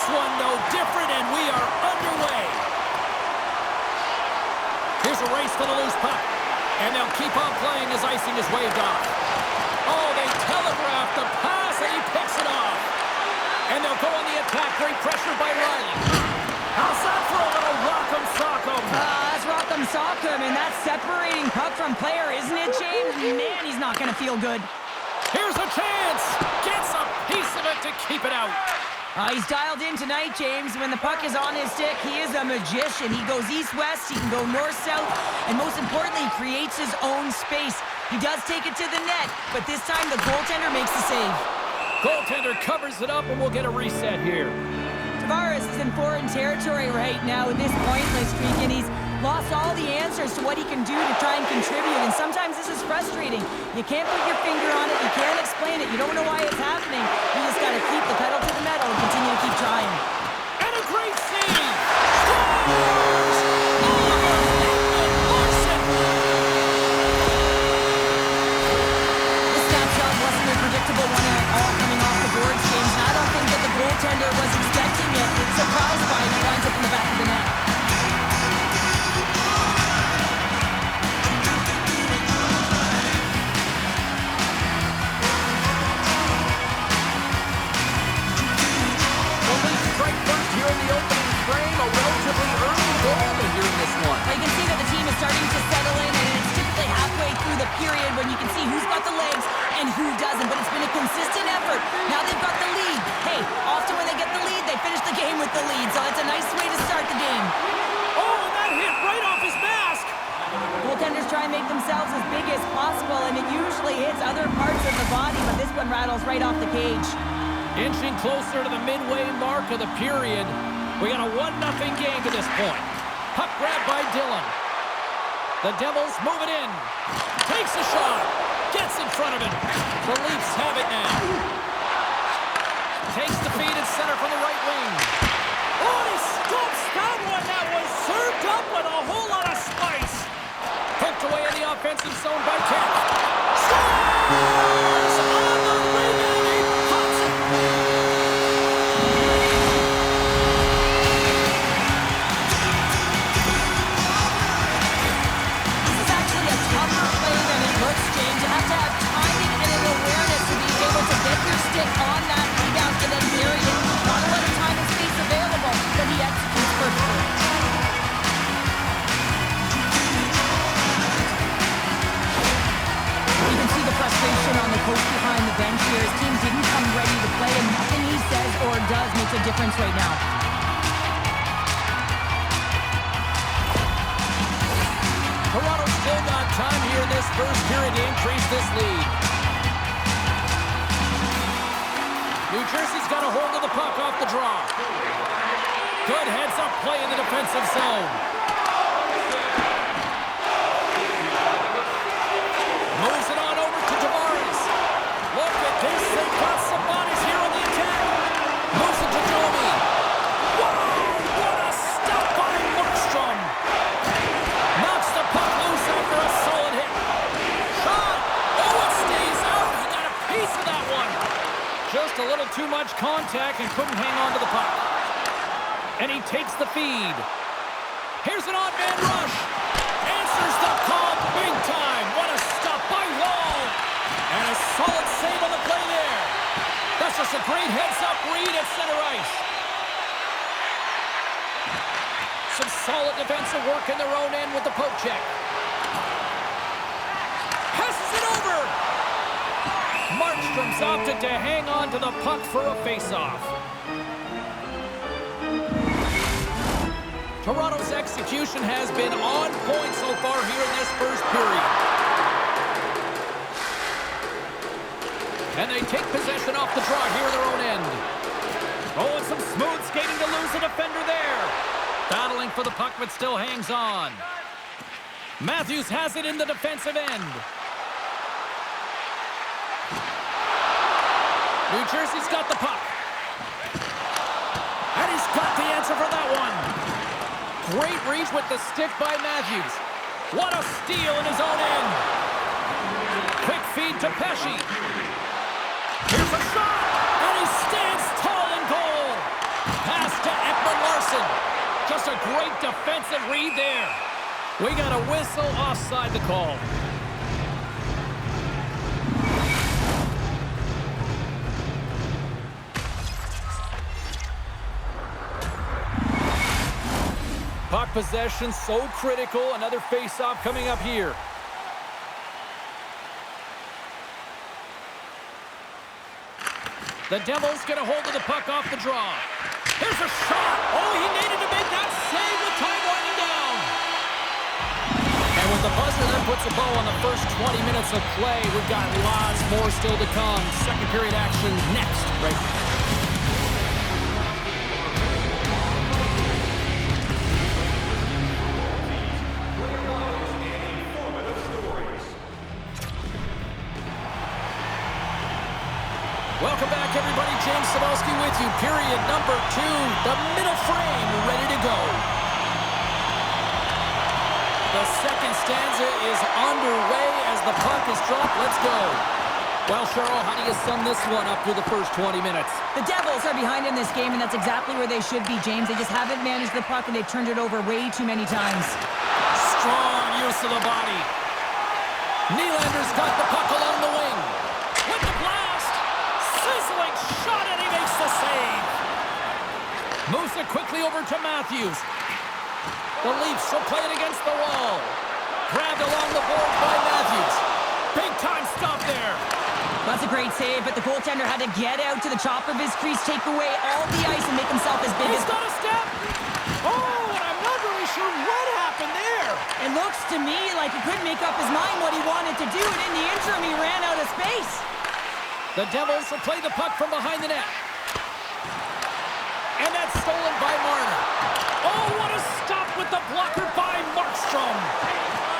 This one no different, and we are underway. Here's a race for the loose puck. And they'll keep on playing as icing is waved off. Oh, they telegraph the pass, and he picks it off. And they'll go on the attack. Great pressure by Riley. How's that for a little rock'em sock'em? That's rock'em sock'em, and that's separating puck from player, isn't it, James? Man, he's not going to feel good. Here's a chance. Gets a piece of it to keep it out. He's dialed in tonight, James. When the puck is on his stick, he is a magician. He goes east-west, he can go north-south, and most importantly, he creates his own space. He does take it to the net, but this time the goaltender makes the save. Goaltender covers it up, and we'll get a reset here. Tavares is in foreign territory right now with this pointless streak, and he's lost all the answers to what he can do to try and contribute, and sometimes this is frustrating. You can't put your finger on it, you can't explain it, you don't know why it's happening. You just got to keep the pedal to the metal and continue to keep trying. And a great save! Scores! The snapshot wasn't a predictable one at all coming off the boards, James, and I don't think that the goaltender was expecting it. Surprised by it, he winds up in the back of the net. You can see that the team is starting to settle in, and it's typically halfway through the period when you can see who's got the legs and who doesn't, but it's been a consistent effort. Now they've got the lead. Hey, often when they get the lead, they finish the game with the lead, so it's a nice way to start the game. Oh, and that hit right off his mask! Goaltenders try and make themselves as big as possible, and it usually hits other parts of the body, but this one rattles right off the cage. Inching closer to the midway mark of the period. We got a 1-0 game to this point. Puck grabbed by Dillon. The Devils move it in. Takes a shot. Gets in front of it. The Leafs have it now. Takes the feed at center from the right wing. Oh, he stumps that one. That was served up with a whole lot of spice. Poked away in the offensive zone by Kemp. Scores! On the rebounding Hudson. Stick on that rebound and then bury it. Not a lot of time and space available, but he executes perfectly. You can see the frustration on the coach behind the bench here. His team didn't come ready to play, and nothing he says or does makes a difference right now. Toronto still got time here in this first period to increase this lead. New Jersey's got a hold of the puck off the draw. Good heads-up play in the defensive zone. Moves it on over to Tavares. Look at this. They've got some bodies here on the attack. Moves it to Joby. Wow! What a stop by Markstrom. Knocks the puck loose after a solid hit. Shot. Oh, it stays out. He got a piece of that one. Just a little too much contact and couldn't hang on to the puck. And he takes the feed. Here's an odd man rush. Answers the call big time. What a stop by Wall. And a solid save on the play there. That's just a great heads-up read at center ice. Some solid defensive work in their own end with the poke check. Passes it over. Markstrom's opted to hang on to the puck for a face-off. Toronto's execution has been on point so far here in this first period. And they take possession off the draw here in their own end. Oh, and some smooth skating to lose a defender there. Battling for the puck, but still hangs on. Matthews has it in the defensive end. New Jersey's got the puck. And he's got the answer for that one. Great reach with the stick by Matthews. What a steal in his own end. Quick feed to Pesci. Here's a shot. And he stands tall in goal. great defensive read there. We got a whistle offside the call. Puck possession so critical. Another face-off coming up here. The Devils get a hold of the puck off the draw. Here's a shot. Oh, he needed to make that save with time winding down. And with the buzzer that puts a bow on the first 20 minutes of play, we've got lots more still to come. Second period action next, right now. Welcome back, everybody. James Cybulski with you. Period number 2. The middle frame ready to go. The second stanza is underway as the puck is dropped. Let's go. Well, Cheryl, how do you sum this one up through the first 20 minutes? The Devils are behind in this game, and that's exactly where they should be, James. They just haven't managed the puck, and they've turned it over way too many times. Strong use of the body. Nylander's got the puck along the wing. With the blast. Sizzling shot, and he makes the save. Moves it quickly over to Matthews. The Leafs will play it against the wall. Grabbed along the board by Matthews. Big time stop there. That's a great save, but the goaltender had to get out to the top of his crease, take away all the ice, and make himself as big as... He's got a step. Oh, and I'm not really sure what happened there. It looks to me like he couldn't make up his mind what he wanted to do, and in the interim, he ran out of space. The Devils will play the puck from behind the net. And that's stolen by Marner. Oh, what a stop with the blocker by Markstrom.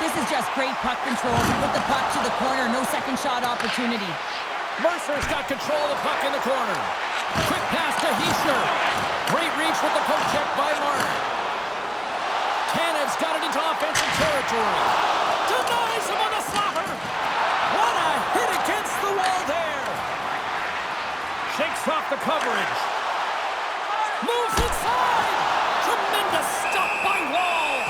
This is just great puck control to put the puck to the corner. No second shot opportunity. Mercer's got control of the puck in the corner. Quick pass to Heischer. Great reach with the poke check by Marner. Tanev's got it into offensive territory. Denies him on the slapper. What a hit against the wall there. Shakes off the coverage. Moves inside. Tremendous stop by Wall.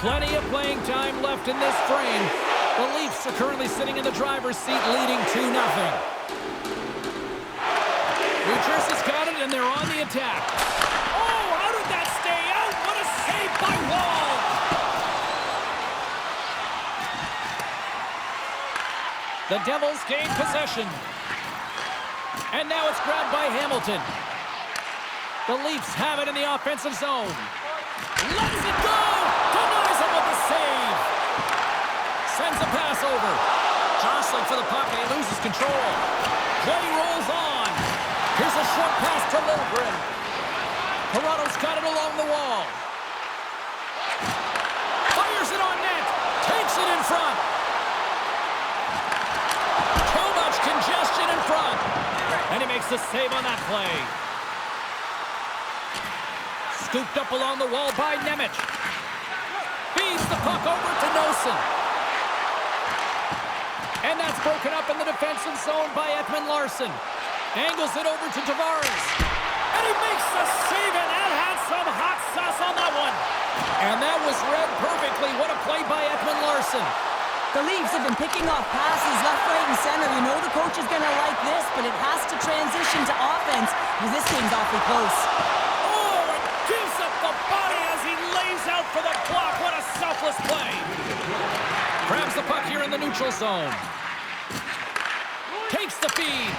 Plenty of playing time left in this frame. The Leafs are currently sitting in the driver's seat, leading 2-0. New Jersey's got it, and they're on the attack. Oh, how did that stay out? What a save by Wall! The Devils gain possession. And now it's grabbed by Hamilton. The Leafs have it in the offensive zone. Lets it go! Denies him with the save. Sends a pass over. Jostling for the puck, and he loses control. Play rolls on. Here's a short pass to Liljegren. Toronto's got it along the wall. Fires it on net. Takes it in front. Too much congestion in front. And he makes the save on that play. Scooped up along the wall by Nemec. Feeds the puck over to Noesen. And that's broken up in the defensive zone by Ekman-Larsson. Angles it over to Tavares. And he makes the save, and that had some hot sauce on that one. And that was read perfectly. What a play by Ekman-Larsson. The Leafs have been picking off passes left, right, and center. You know the coach is going to like this, but it has to transition to offense because this game's awfully close. Oh, and gives up the body as he lays out for the block. What a selfless play. Grabs the puck here in the neutral zone. Takes the feed.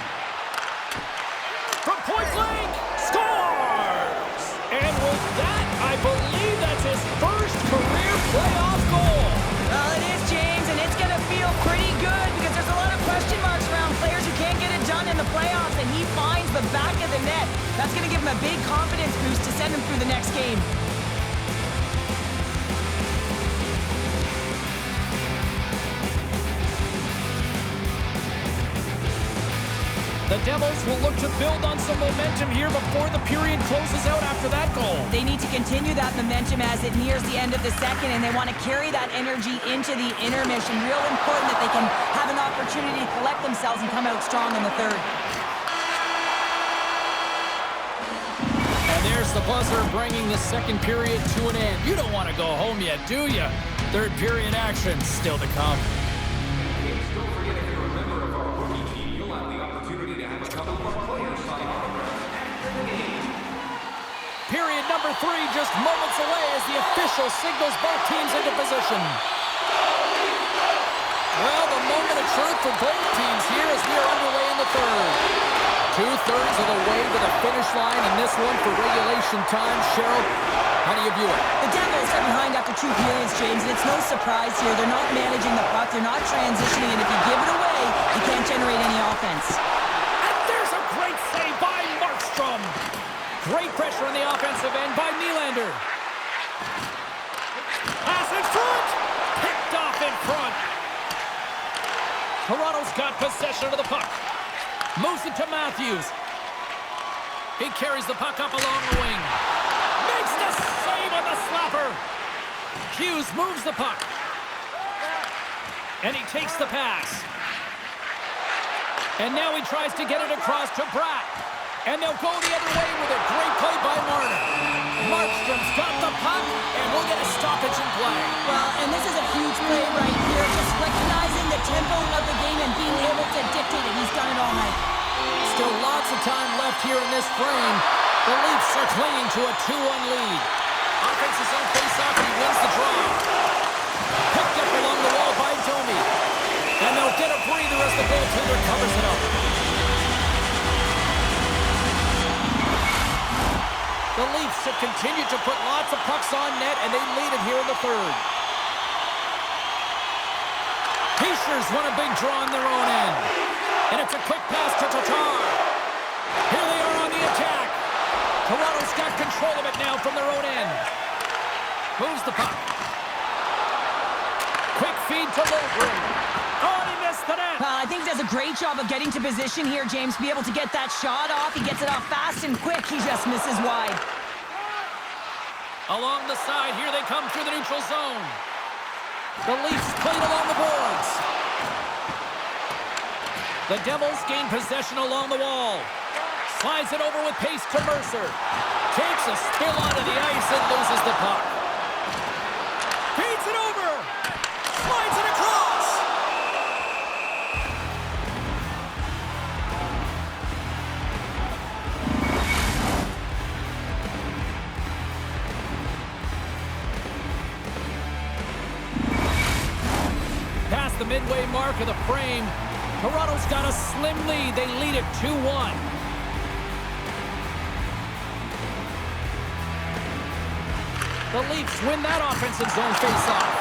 From point blank, scores! And with that, I believe that's his first career playoff goal. Well, it is, James, and it's going to feel pretty good because there's a lot of question marks around players who can't get it done in the playoffs, and he finds the back of the net. That's going to give him a big confidence boost to send him through the next game. The Devils will look to build on some momentum here before the period closes out after that goal. They need to continue that momentum as it nears the end of the second, and they want to carry that energy into the intermission. Real important that they can have an opportunity to collect themselves and come out strong in the third. And there's the buzzer bringing the second period to an end. You don't want to go home yet, do you? Third period action still to come. Period number 3 just moments away as the official signals both teams into position. Well, the moment of truth for both teams here as we are underway in the third. 2/3 of the way to the finish line in this one for regulation time. Cheryl, how do you view it? The Devils are behind after 2 periods, James, and it's no surprise here. They're not managing the puck. They're not transitioning, and if you give it away, you can't generate any offense. And there's a great save by Markstrom. Great pressure on the offensive end by Nylander. Pass in front. Picked off in front. Toronto's got possession of the puck. Moves it to Matthews. He carries the puck up along the wing. Makes the save on the slapper. Hughes moves the puck. And he takes the pass. And now he tries to get it across to Bratt. And they'll go the other way with a great play by Marner. Markstrom's got the puck, and we'll get a stoppage in play. Well, and this is a huge play right here. Just recognizing the tempo of the game and being able to dictate it. He's done it all night. Still lots of time left here in this frame. The Leafs are clinging to a 2-1 lead. Offense is on face-off, and he wins the draw. Picked up along the wall by Domi. And they'll get a breather as the goaltender covers it up. The Leafs have continued to put lots of pucks on net, and they lead it here in the third. Pacers won a big draw on their own end. And it's a quick pass to Tatar. Here they are on the attack. Toronto's got control of it now from their own end. Moves the puck. Quick feed to Lundgren. Oh, he missed the net. I think he does a great job of getting to position here, James, to be able to get that shot off. He gets it off fast and quick. He just misses wide. Along the side, here they come through the neutral zone. The Leafs played along the boards. The Devils gain possession along the wall. Slides it over with pace to Mercer. Takes a spill onto the ice and loses the puck. Feeds it over. Slides it across. Past the midway mark of the frame, Toronto's got a slim lead. They lead it 2-1. The Leafs win that offensive zone faceoff.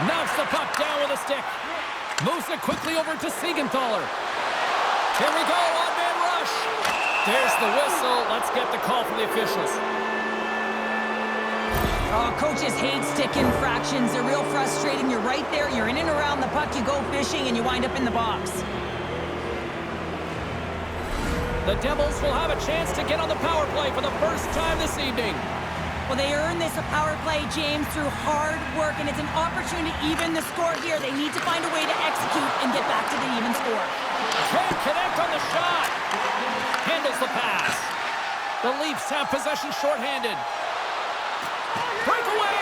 Knocks the puck down with a stick. Moves it quickly over to Siegenthaler. Here we go, on-man rush. There's the whistle. Let's get the call from the officials. Oh, coaches hate stick infractions. They're real frustrating. You're right there. You're in and around the puck. You go fishing, and you wind up in the box. The Devils will have a chance to get on the power play for the first time this evening. Well, they earn this power play, James, through hard work, and it's an opportunity to even the score here. They need to find a way to execute and get back to the even score. Can't connect on the shot. Handles the pass. The Leafs have possession shorthanded. Breakaway!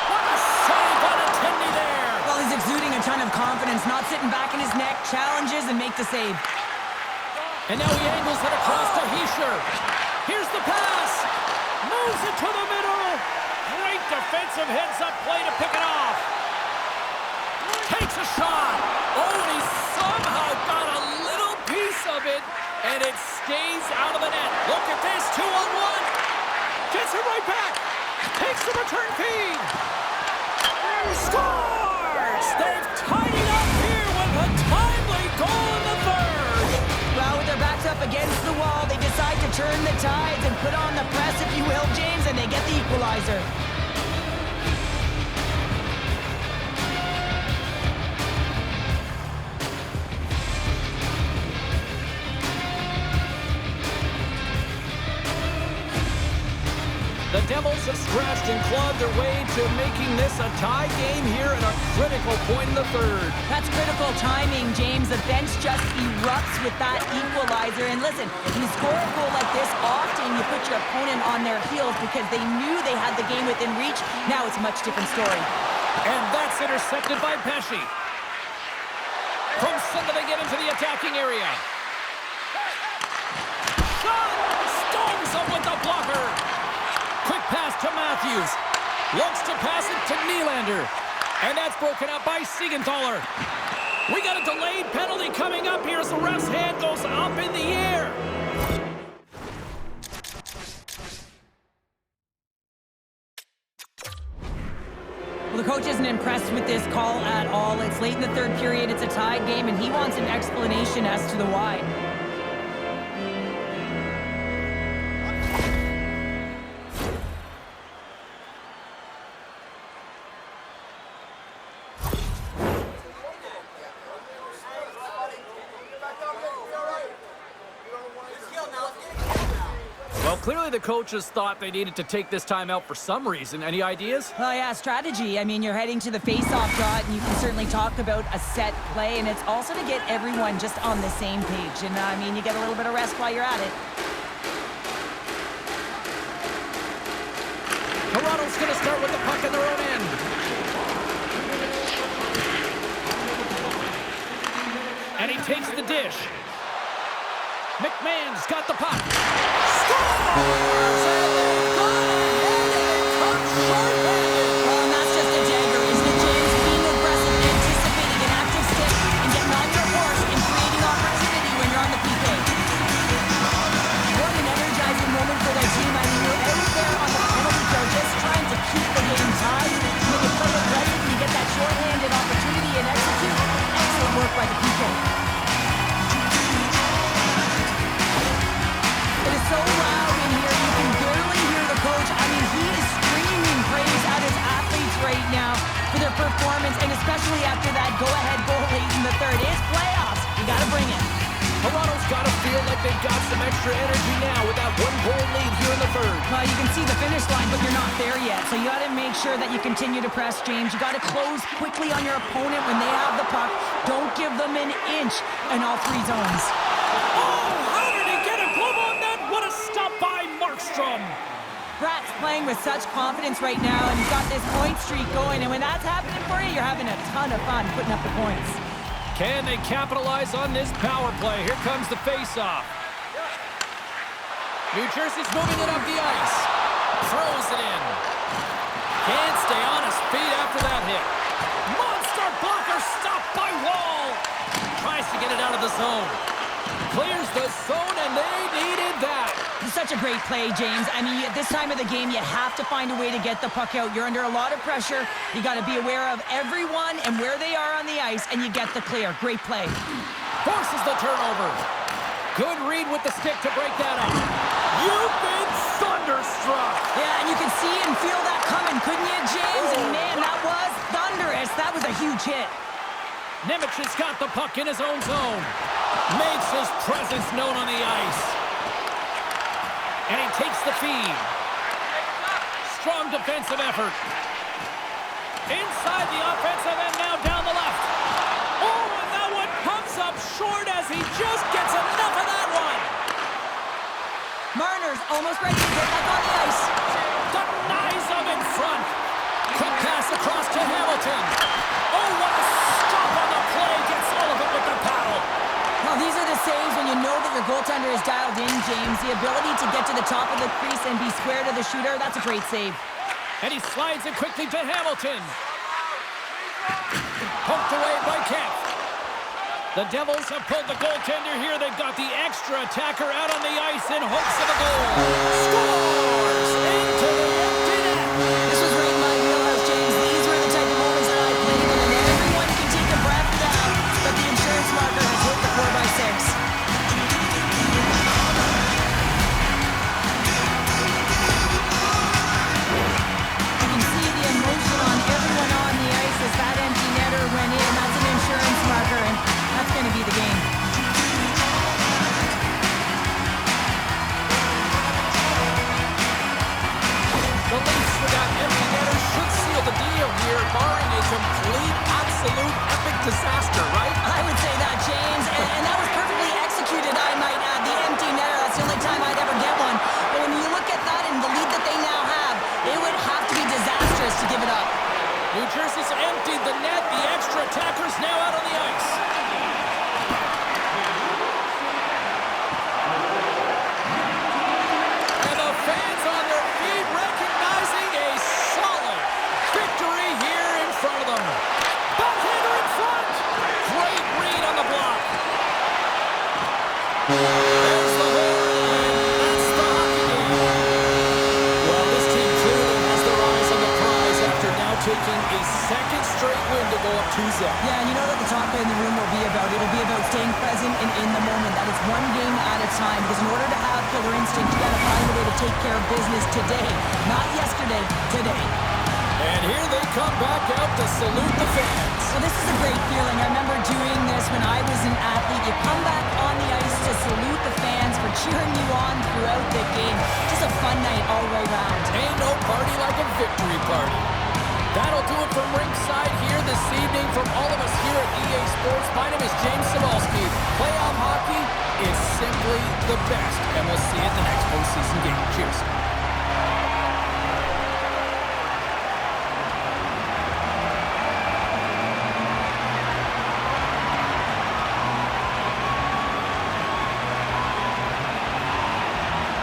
What a save on Attendee there! Well, he's exuding a ton of confidence, not sitting back in his neck, challenges and make the save. And now he angles it across to Hischier. Here's the pass. Moves it to the middle. Great defensive heads-up play to pick it off. Takes a shot. Oh, and he somehow got a little piece of it, and it stays out of the net. Look at this, 2-on-1. Gets it right back. Takes the return feed. Scores! They've tied it up here with a timely goal in the third. Well, with their backs up against the wall, they decide to turn the tides and put on the press, if you will, James, and they get the equalizer. Devils have scratched and clawed their way to making this a tie game here at a critical point in the third. That's critical timing, James. The bench just erupts with that equalizer. And listen, when you score a goal like this, often you put your opponent on their heels because they knew they had the game within reach. Now it's a much different story. And that's intercepted by Pesci. From center they get into the attacking area. Shot! Storms up with the blocker. Quick pass to Matthews. Looks to pass it to Nylander. And that's broken up by Siegenthaler. We got a delayed penalty coming up here as the ref's hand goes up in the air. Well, the coach isn't impressed with this call at all. It's late in the third period. It's a tied game, and he wants an explanation as to the why. Well, clearly the coaches thought they needed to take this time out for some reason. Any ideas? Well, yeah, strategy. I mean, you're heading to the face-off dot, and you can certainly talk about a set play, and it's also to get everyone just on the same page. And, I mean, you get a little bit of rest while you're at it. Toronto's going to start with the puck in their own end. And he takes the dish. McMahon's got the puck. Scores! Well, and that's just a dagger, isn't it, James? Being aggressive, anticipating an active stick, and getting on your horse and creating opportunity when you're on the PK. What an energizing moment for their team. I mean, you're out there on the penalty kill, just trying to keep the game tied. And when you play aggressive and you get that short-handed opportunity and execute, excellent work by the PK. It is so loud in here, you can barely hear the coach. I mean, he is screaming praise at his athletes right now for their performance, and especially after that go-ahead goal late in the third. It's playoffs. You got to bring it. Toronto's got to feel like they've got some extra energy now with that one-goal lead here in the third. Well, you can see the finish line, but you're not there yet. So you got to make sure that you continue to press, James. You got to close quickly on your opponent when they have the puck. Don't give them an inch in all three zones. Oh, how did he get a glove on that? What a stop by Markstrom. Brat's playing with such confidence right now, and he's got this point streak going. And when that's happening for you, you're having a ton of fun putting up the points. Can they capitalize on this power play? Here comes the face-off. New Jersey's moving it up the ice. Throws it in. Can't stay on his feet after that hit. Monster blocker stopped by Wall. Tries to get it out of the zone. Clears the zone, and they needed that. It's such a great play, James. I mean, at this time of the game, you have to find a way to get the puck out. You're under a lot of pressure. You got to be aware of everyone and where they are on the ice, and you get the clear. Great play. Forces the turnover. Good read with the stick to break that up. You've been thunderstruck. Yeah, and you can see and feel that coming, couldn't you, James? And man, that was thunderous. That was a huge hit. Nemec has got the puck in his own zone. Makes his presence known on the ice. And he takes the feed. Strong defensive effort. Inside the offensive end, now down the left. Oh, and that one comes up short as he just gets enough of that one. Marner's almost ready to get back on the ice. Denies him in front. Quick pass across to Hamilton. Oh, what a stop on the play. Gets all of it with the paddle. Well, these are the saves when you know that your goaltender is dialed in, James. The ability to get to the top of the crease and be square to the shooter, that's a great save. And he slides it quickly to Hamilton. Poked away by Kemp. The Devils have pulled the goaltender here. They've got the extra attacker out on the ice in hopes of a goal. Scores into the empty net. This was right in my wheelhouse, James. These were the type of moments that I played in, and everyone can take a breath now, but the insurance marker has hit the 4x6. You can see the emotion on everyone on the ice as that empty netter went in. That's an insurance marker, and that's going to be the game. There's the horn, and that's the hockey game. Well, this team clearly has their eyes on the prize after now taking a second straight win to go up 2-0. Yeah, and you know what the talk in the room will be about? It'll be about staying present and in the moment. That is one game at a time, because in order to have killer instinct, you got to find a way to take care of business today. Not yesterday, today. And here they come back out to salute the fans. So this is a great feeling. I remember doing this when I was an athlete. You come back on the ice to salute the fans for cheering you on throughout the game. Just a fun night all the way around. Ain't no party like a victory party. That'll do it from ringside here this evening. From all of us here at EA Sports, my name is James Cebulski. Playoff hockey is simply the best, and we'll see you at the next postseason game. Cheers.